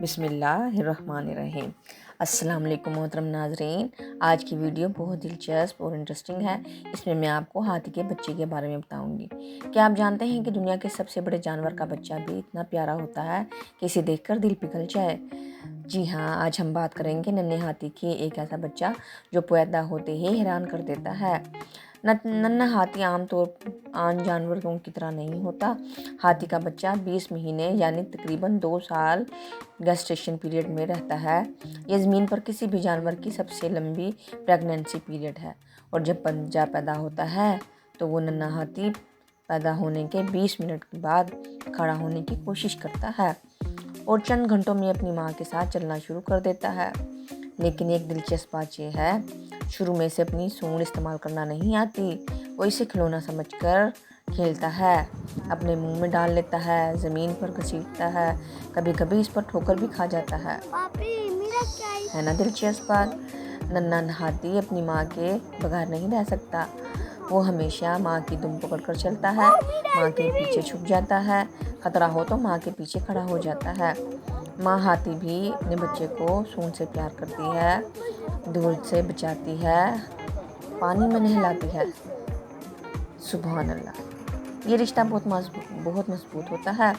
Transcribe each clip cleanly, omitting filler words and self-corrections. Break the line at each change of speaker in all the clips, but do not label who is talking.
बिस्मिल्लाहिर्रहमानिर्रहीम। अस्सलाम वालेकुम मोहतरम नाज़रीन। आज की वीडियो बहुत दिलचस्प और इंटरेस्टिंग है। इसमें मैं आपको हाथी के बच्चे के बारे में बताऊंगी। क्या आप जानते हैं कि दुनिया के सबसे बड़े जानवर का बच्चा भी इतना प्यारा होता है कि इसे देखकर दिल पिघल जाए। जी हाँ, आज हम बात करेंगे नन्हे हाथी के एक ऐसा बच्चा जो पैदा होते ही हैरान कर देता है। नन्हा हाथी आम जानवरों की तरह नहीं होता। हाथी का बच्चा 20 महीने यानी तकरीबन 2 साल गेस्टेशन पीरियड में रहता है। यह ज़मीन पर किसी भी जानवर की सबसे लंबी प्रेगनेंसी पीरियड है। और जब बच्चा पैदा होता है तो वो नन्हा हाथी पैदा होने के 20 मिनट के बाद खड़ा होने की कोशिश करता है और चंद घंटों में अपनी माँ के साथ चलना शुरू कर देता है। लेकिन एक दिलचस्प बात यह है, शुरू में से अपनी सूंड इस्तेमाल करना नहीं आती। वो इसे खिलौना समझकर खेलता है, अपने मुंह में डाल लेता है, ज़मीन पर घसीटता है, कभी कभी इस पर ठोकर भी खा जाता है। ना दिलचस्प बात? नन्हा हाथी अपनी माँ के बगैर नहीं रह सकता। वो हमेशा माँ की दुम पकड़कर चलता है, माँ के पीछे छुप जाता है, खतरा हो तो माँ के पीछे खड़ा हो जाता है। माँ हाथी भी अपने बच्चे को सूंड से प्यार करती है, धूल से बचाती है, पानी में नहलाती है। सुभान अल्लाह। ये रिश्ता बहुत मजबूत होता है।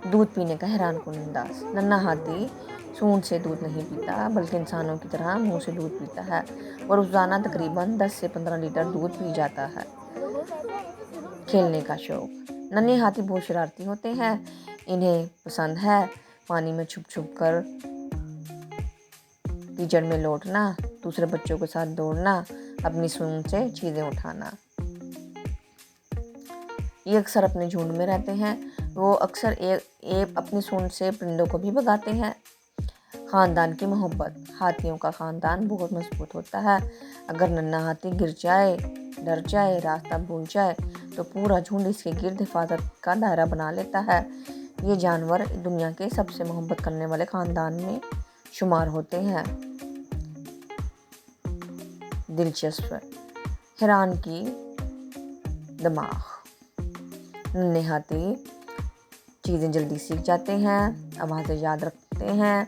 दूध पीने का हैरानकुन अंदाज। नन्हा हाथी सूंड से दूध नहीं पीता, बल्कि इंसानों की तरह मुंह से दूध पीता है और रोजाना तकरीबन 10 से 15 लीटर दूध पी जाता है। खेलने का शौक। नन्हे हाथी बहुत शरारती होते हैं। इन्हें पसंद है पानी में छुप छुप कर कीचड़ में लौटना, दूसरे बच्चों के साथ दौड़ना, अपनी सूंड से चीज़ें उठाना। ये अक्सर अपने झुंड में रहते हैं। वो अक्सर एक अपनी सूंड से परिंदों को भी भगाते हैं। ख़ानदान की मोहब्बत। हाथियों का ख़ानदान बहुत मजबूत होता है। अगर नन्हा हाथी गिर जाए, डर जाए, रास्ता भूल जाए तो पूरा झुंड इसके गिर्द हिफाजत का दायरा बना लेता है। ये जानवर दुनिया के सबसे मोहब्बत करने वाले ख़ानदान में शुमार होते हैं। दिलचस्प हैरान की दिमाग। नन्हे हाथी चीज़ें जल्दी सीख जाते हैं, आवाज़ें याद रखते हैं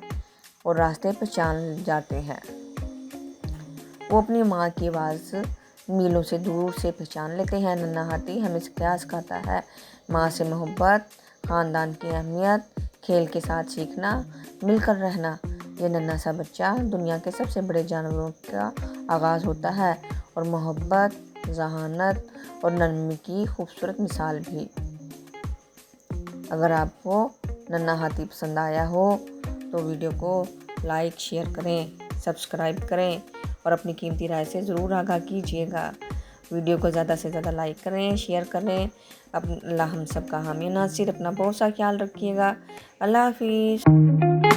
और रास्ते पहचान जाते हैं। वो अपनी माँ की आवाज़ मीलों से दूर से पहचान लेते हैं। नन्हा हाथी हमें क्या सिखाता है? माँ से मोहब्बत, ख़ानदान की अहमियत, खेल के साथ सीखना, मिलकर रहना। ये नन्हा सा बच्चा दुनिया के सबसे बड़े जानवरों का आगाज़ होता है और मोहब्बत, ज़हानत और नरमी की खूबसूरत मिसाल भी। अगर आपको नन्हा हाथी पसंद आया हो तो वीडियो को लाइक, शेयर करें, सब्सक्राइब करें और अपनी कीमती राय से ज़रूर आगाह कीजिएगा। वीडियो को ज़्यादा से ज़्यादा लाइक करें, शेयर करें। अल्लाह हम सब का हामी नासिर। अपना बहुत सा ख्याल रखिएगा। अल्लाह हाफिज़।